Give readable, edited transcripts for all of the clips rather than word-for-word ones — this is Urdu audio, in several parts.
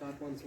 400-500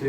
6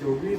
24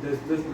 10-10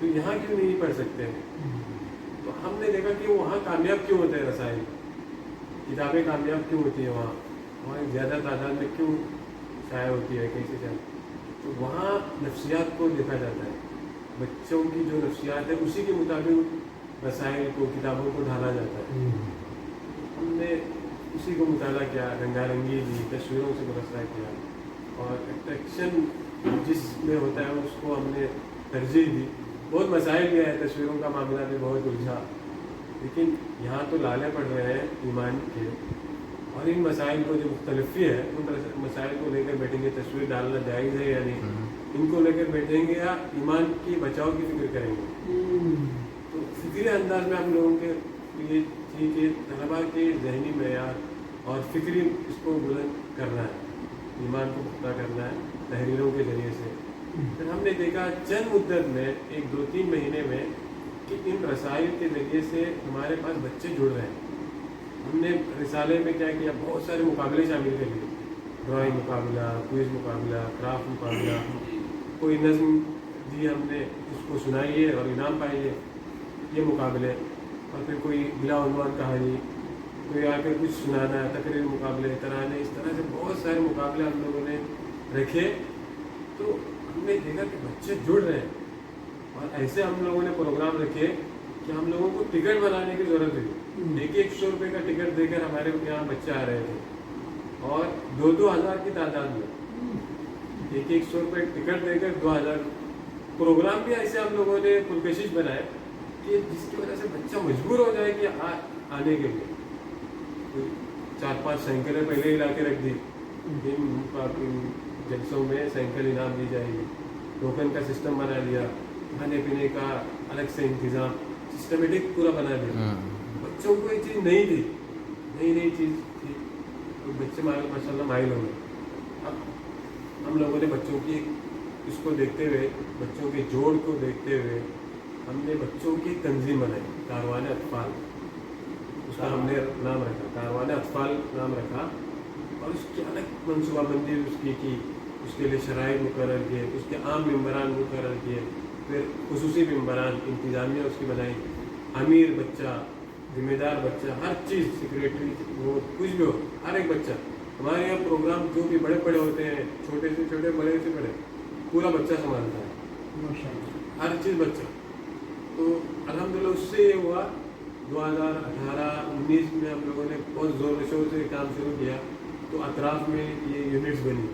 تو یہاں کیوں نہیں پڑھ سکتے ہیں؟ تو ہم نے دیکھا کہ وہاں کامیاب کیوں ہوتے ہیں رسائل، کتابیں کامیاب کیوں ہوتی ہیں وہاں زیادہ تعداد میں کیوں شائع ہوتی ہے کیسے شائع؟ تو وہاں نفسیات کو دیکھا جاتا ہے، بچوں کی جو نفسیات ہے اسی کے مطابق رسائل کو، کتابوں کو ڈھالا جاتا ہے۔ ہم نے اسی کو مطالعہ کیا، رنگا رنگی دی، تصویروں سے مبصرہ کیا، اور اٹریکشن جس میں ہوتا ہے اس کو ہم نے ترجیح دی۔ بہت مسائل بھی ہے، تصویروں کا معاملہ بھی بہت الجھا، لیکن یہاں تو لالے پڑ رہے ہیں ایمان کے، اور ان مسائل کو جو مختلفی ہے ان مسائل کو لے کر بیٹھیں گے، تصویر ڈالنا جائز ہے یا نہیں، ان کو لے کر بیٹھیں گے یا ایمان کی بچاؤ کی فکر کریں گے۔ تو فکری انداز میں ہم لوگوں کے یہ تھی کہ طلباء کے ذہنی معیار اور فکری اس کو بلند کرنا ہے، ایمان کو پختہ کرنا ہے تحریروں کے ذریعے سے۔ پھر ہم نے دیکھا چند مدت میں، 1-2-3 مہینے میں، کہ ان رسائل کے ذریعے سے ہمارے پاس بچے جڑ رہے ہیں۔ ہم نے رسالے میں کیا کیا، بہت سارے مقابلے شامل کر لیے، ڈرائنگ مقابلہ، کوئز مقابلہ، کرافٹ مقابلہ، کوئی نظم دی ہم نے اس کو سنائیے اور انعام پائیے، یہ مقابلے، اور پھر کوئی بلا عنوان کہانی، کوئی آ کر کچھ سنانا، تقریر مقابلے، ترانے، اس طرح سے بہت سارے مقابلے ہم لوگوں نے رکھے۔ تو ہم نے دیکھا کہ بچے جڑ رہے ہیں، اور ایسے ہم لوگوں نے پروگرام رکھے کہ ہم لوگوں کو ٹکٹ بنانے کی ضرورت ہوئی۔ 100 روپے کا ٹکٹ دے کر ہمارے یہاں بچے آ رہے تھے، اور 2 ہزار کی تعداد میں 100 روپے ٹکٹ دے کر 2000۔ پروگرام بھی ایسے ہم لوگوں نے پرکشش بنائے کہ جس کی وجہ سے بچہ مجبور ہو جائے کہ آنے کے لیے 4-5 سائیکلیں پہلے ہی لا کے رکھ دی، ان جلسوں میں سائیکل انعام دی جائے گی، ٹوکن کا سسٹم بنا دیا، کھانے پینے کا الگ سے انتظام سسٹمیٹک پورا بنا دیا۔ بچوں کو یہ چیز نہیں تھی، نئی چیز تھی، تو بچے ماشاء اللہ مائل ہو گئے۔ اب ہم لوگوں نے بچوں کی اس کو دیکھتے ہوئے، بچوں کے جوڑ کو دیکھتے ہوئے، ہم نے بچوں کی تنظیم بنائی، کاروان اطفال، اس کا ہم نے نام رکھا، کاروان اطفال نام رکھا، اور اس کی الگ منصوبہ بندی اس کی، اس کے لیے شرائط مقرر کیے، اس کے عام ممبران مقرر کیے، پھر خصوصی ممبران، انتظامیہ اس کی بنائی، امیر بچہ، ذمہ دار بچہ، ہر چیز، سیکریٹری، وہ کچھ بھی ہو، ہر ایک بچہ۔ ہمارے یہاں پروگرام جو بھی بڑے بڑے ہوتے ہیں، چھوٹے سے چھوٹے، بڑے سے بڑے، پورا بچہ سنبھالتا ہے، ہر چیز بچہ۔ تو الحمدللہ اس سے یہ ہوا 2018-19 میں ہم لوگوں نے بہت زور و شور سے کام شروع کیا، تو اطراف میں یہ یونٹس بنی،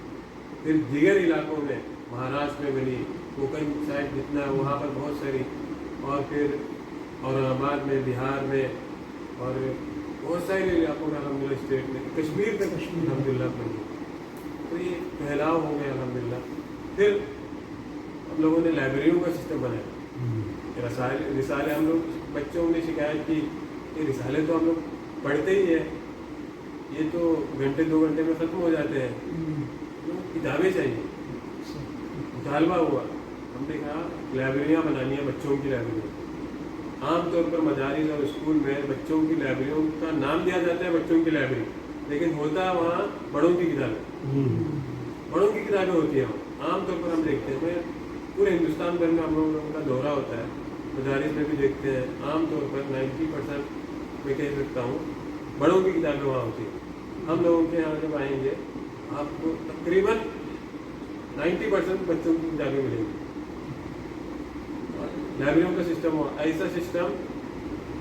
پھر دیگر علاقوں میں، مہاراشٹر میں بنی، کوکن سائڈ جتنا ہے وہاں پر بہت ساری، اور پھر اورنگ آباد میں، بہار میں، اور بہت سارے علاقوں میں الحمدللہ، اسٹیٹ میں، کشمیر تک الحمدللہ بنی۔ تو یہ پھیلاؤ ہو گیا الحمدللہ۔ پھر ہم لوگوں نے لائبریریوں کا سسٹم بنایا، رسالے ہم لوگ، بچوں نے شکایت کی کہ رسالے تو ہم لوگ پڑھتے ہی ہیں، یہ تو گھنٹے 2 گھنٹے میں ختم ہو جاتے ہیں، کتابیں چاہیے۔ مطالبہ ہوا، ہم نے کہا لائبریریاں بنانی ہیں، بچوں کی لائبریری۔ عام طور پر مدارس اور اسکول میں بچوں کی لائبریریوں کا نام دیا جاتا ہے بچوں کی لائبریری، لیکن ہوتا ہے وہاں بڑوں کی کتابیں، بڑوں کی کتابیں ہوتی ہیں وہاں۔ عام طور پر ہم دیکھتے ہیں، میں پورے ہندوستان بھر میں ہم لوگوں کا دورہ ہوتا ہے، مدارس میں بھی دیکھتے ہیں، عام طور پر 90% میں کہہ سکتا ہوں بڑوں کی کتابیں وہاں ہوتی ہیں۔ ہم لوگوں کے یہاں جب آئیں گے آپ کو تقریباً 90% بچوں کی کتابیں ملیں گی۔ لائبریریوں کا سسٹم ہوا، ایسا سسٹم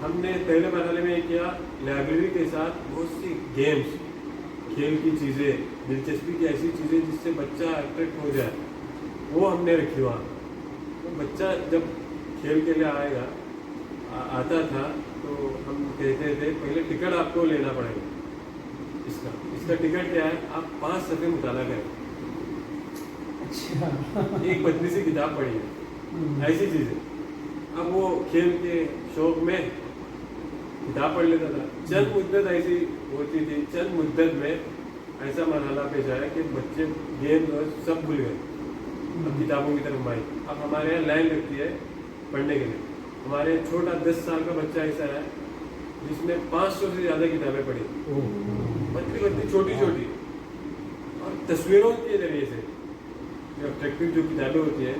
ہم نے پہلے مرحلے میں یہ کیا، لائبریری کے ساتھ بہت سی گیمز، کھیل کی چیزیں، دلچسپی کی ایسی چیزیں جس سے بچہ اٹریکٹ ہو جائے، وہ ہم نے رکھی وہاں۔ تو بچہ جب کھیل کے لیے آئے گا، آتا تھا، تو ہم کہتے تھے پہلے ٹکٹ آپ کو لینا پڑے گا، اس کا ٹکٹ کیا ہے، آپ 5 صفحے مطالعہ کریں، ایک پتلی سی کتاب پڑھیے، ایسی چیزیں۔ اب وہ کھیل کے شوق میں کتاب پڑھ لیتا تھا۔ چند مدت ایسی ہوتی تھی، چند مدت میں ایسا مرحلہ پیش آیا کہ بچے گیم سب بھول گئے، اب کتابوں کی طرف آئی۔ اب ہمارے یہاں لائن لگتی ہے پڑھنے کے لیے، ہمارے یہاں چھوٹا 10 سال کا بچہ ایسا ہے جس نے 500 سے زیادہ کتابیں پڑھی، پتلی پتلی چھوٹی چھوٹی، اور تصویروں کے ذریعے سے جو اٹریکٹیو جو کتابیں ہوتی ہیں،